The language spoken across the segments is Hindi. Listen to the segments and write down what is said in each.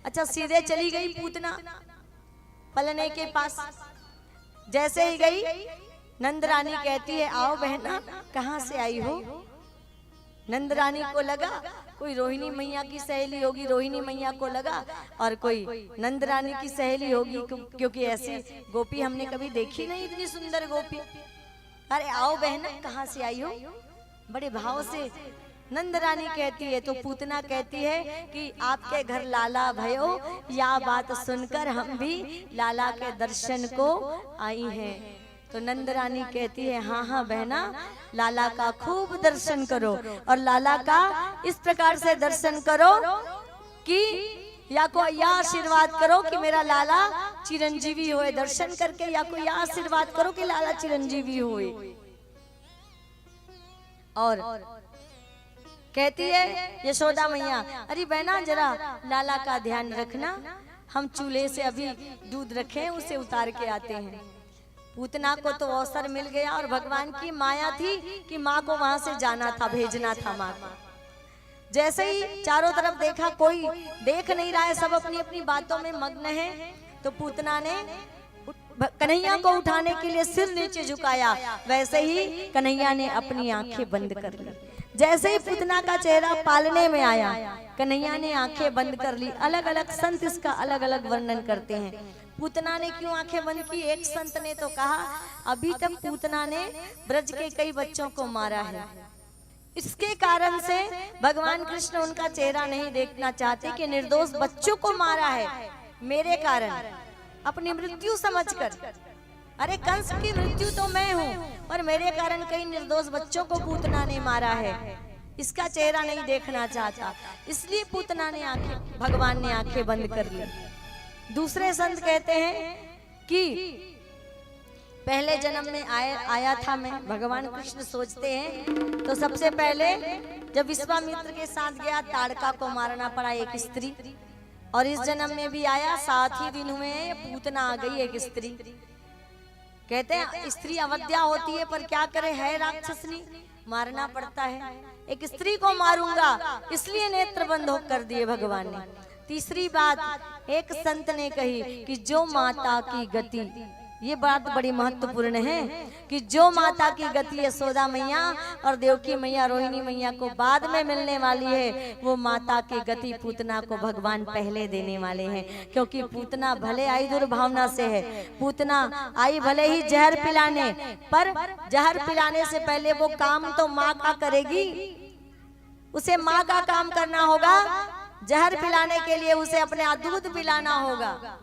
अच्छा सीधे चली गई पूतना पलने के पास। जैसे ही गई नंद रानी कहती है आओ बहना कहाँ से आई हो। नंद रानी को लगा कोई रोहिणी मैया की सहेली होगी, रोहिणी मैया को लगा और कोई नंद रानी की सहेली होगी, क्योंकि ऐसी गोपी हमने कभी देखी नहीं, इतनी सुंदर गोपी। अरे आओ बहना कहाँ से आई हो, बड़े भाव से नंद रानी कहती है। तो पूतना कहती है कि आपके घर लाला भयो, या बात सुनकर हम भी लाला के दर्शन को आई हैं। तो नंद रानी कहती है हाँ हाँ बहना, लाला का खूब दर्शन करो और लाला का इस प्रकार से दर्शन करो कि या कोई या आशीर्वाद करो कि मेरा लाला चिरंजीवी होए दर्शन करके, या कोई आशीर्वाद करो कि लाला चिरंजीवी होए। और कहती है यशोदा मैया अरे बहना जरा लाला का ध्यान रखना, हम चूल्हे से अभी दूध रखे उसे उतार के आते हैं। पूतना को तो अवसर मिल गया और भगवान की माया थी कि माँ को वहां से जाना था, भेजना था माँ को। जैसे ही चारों तरफ देखा कोई देख नहीं रहा है, सब अपनी अपनी बातों में मग्न है, तो पूतना ने कन्हैया को उठाने के लिए सिर नीचे झुकाया। वैसे ही कन्हैया ने अपनी आंखें बंद कर ली। जैसे ही पूतना का चेहरा पालने में आया कन्हैया ने आंखें बंद कर ली। अलग अलग संत इसका अलग अलग वर्णन करते हैं। पूतना ने क्यों आंखें बंद की, एक संत ने तो कहा अभी तक पूतना ने ब्रज के कई बच्चों को मारा है, इसके कारण से भगवान कृष्ण उनका चेहरा नहीं देखना चाहते कि निर्दोष बच्चों को मारा है मेरे कारण, अपनी मृत्यु समझकर। अरे कंस की मृत्यु तो मैं हूँ और मेरे कारण कई निर्दोष बच्चों को पूतना ने मारा है, इसका चेहरा नहीं देखना चाहता, इसलिए पूतना ने आंखें, भगवान ने आंखें बंद कर ली। दूसरे संत कहते हैं कि पहले जन्म में आया था मैं, भगवान कृष्ण सोचते हैं। तो सबसे पहले जब विश्वामित्र के साथ गया ताड़का को मारना पड़ा एक स्त्री, और इस जन्म में भी आया 7 ही दिन हुए पूतना आ गई एक स्त्री। कहते हैं स्त्री अवध्या होती है पर क्या करे, है राक्षसनी, मारना पड़ता है। एक स्त्री को मारूंगा इसलिए नेत्र बंद कर दिए भगवान ने। तीसरी बात एक संत ने कही कि जो माता की गति, ये बात बड़ी महत्वपूर्ण है कि जो माता की गति यशोदा मैया और देवकी मैया रोहिणी मैया को बाद में मिलने वाली है, वो माता की गति पूतना को भगवान पहले देने वाले हैं। क्योंकि पूतना भले आई दुर्भावना से है, पूतना आई भले ही जहर पिलाने, पर जहर पिलाने से पहले वो काम तो माँ का करेगी, उसे माँ का काम करना होगा। जहर पिलाने के लिए उसे अपने दूध पिलाना होगा,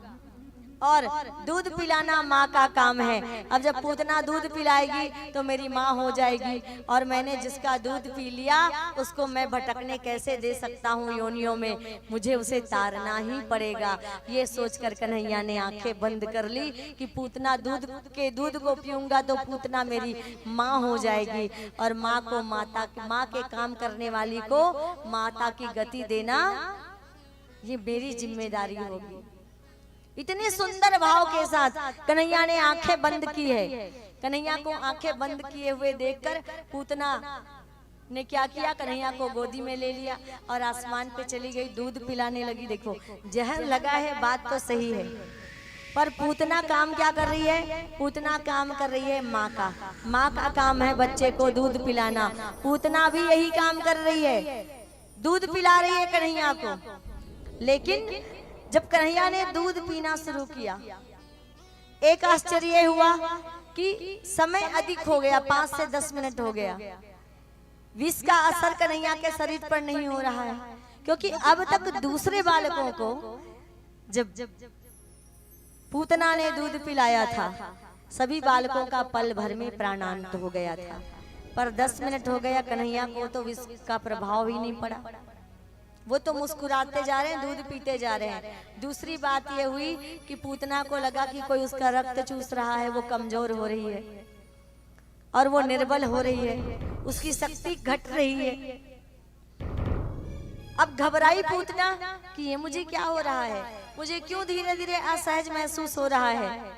और दूध पिलाना माँ का काम है। अब जब पूतना दूध पिलाएगी तो मेरी माँ हो जाएगी, और मैंने जिसका दूध पी लिया उसको मैं भटकने कैसे दे सकता हूँ योनियों में, मुझे उसे तारना ही पड़ेगा। ये सोचकर कन्हैया ने आंखें बंद कर ली कि पूतना दूध को पीऊंगा तो पूतना मेरी माँ हो जाएगी, और माँ को माँ के काम करने वाली को माता की गति देना ये मेरी जिम्मेदारी होगी। इतने सुंदर भाव के साथ कन्हैया ने आंखें बंद की है। कन्हैया को आंखें बंद किए हुए देखकर पूतना ने क्या किया, कन्हैया को गोदी में ले लिया और आसमान पे चली गई, दूध पिलाने लगी। देखो जहर लगा है, बात तो सही है, पर पूतना काम क्या कर रही है, पूतना काम कर रही है माँ का काम है बच्चे को दूध पिलाना। पूतना भी यही काम कर रही है, दूध पिला रही है कन्हैया को। लेकिन जब कन्हैया ने दूध पीना शुरू किया, एक आश्चर्य हुआ कि समय अधिक हो गया, 5 से 10 मिनट हो गया। विष का असर कन्हैया के शरीर पर नहीं हो रहा है, क्योंकि अब तक दूसरे बालकों को जब पूतना ने दूध पिलाया था सभी बालकों का पल भर में प्राणांत हो गया था, पर 10 मिनट हो गया, कन्हैया को तो विष का प्रभाव ही नहीं पड़ा। वो तो मुस्कुराते जा रहे हैं, दूध पीते जा रहे हैं। दूसरी बात ये हुई कि पूतना को लगा कि कोई उसका रक्त चूस रहा है, वो कमजोर हो रही है और वो निर्बल हो रही है, उसकी शक्ति घट रही है। अब घबराई पूतना कि ये मुझे क्या हो रहा है, मुझे क्यों धीरे धीरे असहज महसूस हो रहा है,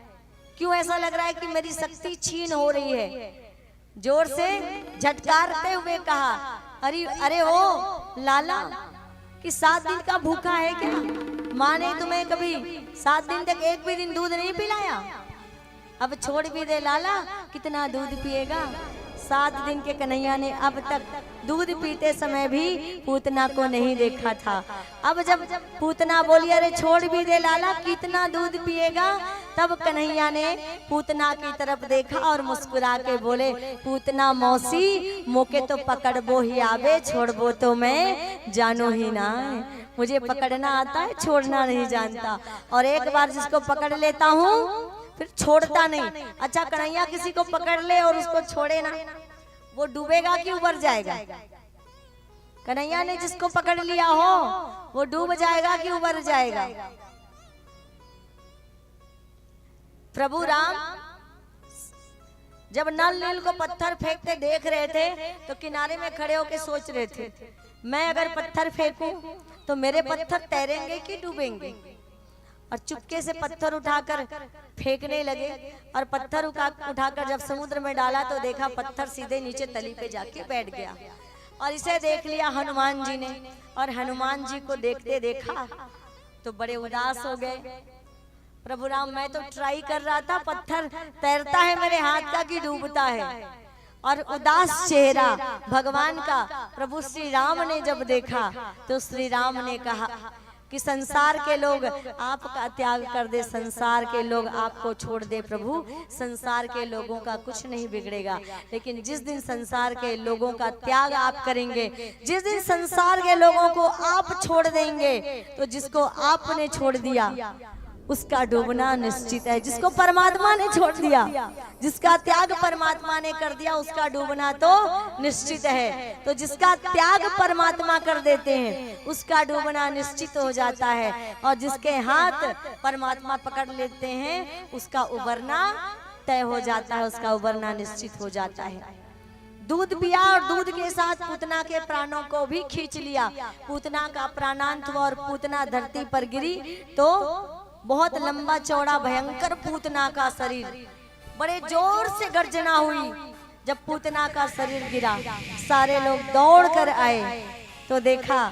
क्यों ऐसा लग रहा है कि मेरी शक्ति छीन हो रही है। जोर से झटकारते हुए कहा, अरे ओ लाला कि 7 दिन का भूखा है क्या, माँ ने तुम्हें कभी 7 दिन तक एक भी दिन दूध नहीं पिलाया? अब छोड़ भी दे लाला, कितना दूध पिएगा। 7 दिन के कन्हैया ने अब तक दूध पीते समय भी पूतना को नहीं देखा था। अब जब पूतना बोली अरे छोड़ भी दे लाला, कितना दूध पिएगा, तब कन्हैया ने पूतना की तरफ देखा और मुस्कुरा के बोले, पूतना मौसी मोके तो पकड़बो ही आवे, छोड़बो तो मैं जानो ही ना। मुझे पकड़ना आता है, छोड़ना नहीं जानता, और एक बार जिसको पकड़ लेता हूँ फिर छोड़ता नहीं। अच्छा कन्हैया किसी को पकड़ ले और उसको छोड़े ना, वो डूबेगा कि उबर जाएगा? कन्हैया ने जिसको पकड़ लिया हो वो डूब जाएगा कि उबर जाएगा? प्रभु राम जब नल नील को पत्थर फेंकते देख रहे थे तो किनारे में खड़े होकर सोच रहे थे, मैं अगर पत्थर फेंकूं तो मेरे पत्थर तैरेंगे कि डूबेंगे? और चुपके से पत्थर उठाकर फेंकने लगे, और पत्थर उठाकर जब समुद्र में डाला तो देखा पत्थर सीधे नीचे तली पे जाके बैठ गया। और इसे देख लिया हनुमान जी ने, और हनुमान जी को देखते देखा तो बड़े उदास हो गए। प्रभु राम मैं तो ट्राई कर रहा था, पत्थर तैरता है मेरे हाथ का कि डूबता है। और उदास चेहरा भगवान का प्रभु श्री राम ने जब देखा तो श्री राम ने कहा कि संसार के लोग आपका त्याग कर दे, संसार के लोग आपको छोड़ दे प्रभु, संसार के लोगों का कुछ नहीं बिगड़ेगा, लेकिन जिस दिन संसार के लोगों का त्याग आप करेंगे, जिस दिन संसार के लोगों को आप छोड़ देंगे, तो जिसको आपने छोड़ दिया उसका डूबना निश्चित है। जिसको परमात्मा ने छोड़ दिया, जिसका त्याग परमात्मा ने कर दिया, उसका डूबना तो निश्चित है। तो जिसका त्याग परमात्मा कर देते हैं उसका डूबना निश्चित हो जाता है, और जिसके हाथ परमात्मा पकड़ लेते हैं उसका उबरना तय हो जाता है, उसका उबरना निश्चित हो जाता है। दूध पिया और दूध के साथ पूतना के प्राणों को भी खींच लिया। पूतना का प्राणांत हुआ और पूतना धरती पर गिरी तो बहुत लंबा चौड़ा भयंकर पूतना का शरीर, बड़े जोर से गर्जना हुई। जब पूतना का शरीर गिरा सारे लोग दौड़ कर आए तो देखा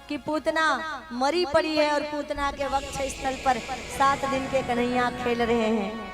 कि पूतना मरी पड़ी है, और पूतना के वक्ष स्थल पर 7 दिन के कन्हैया खेल रहे हैं।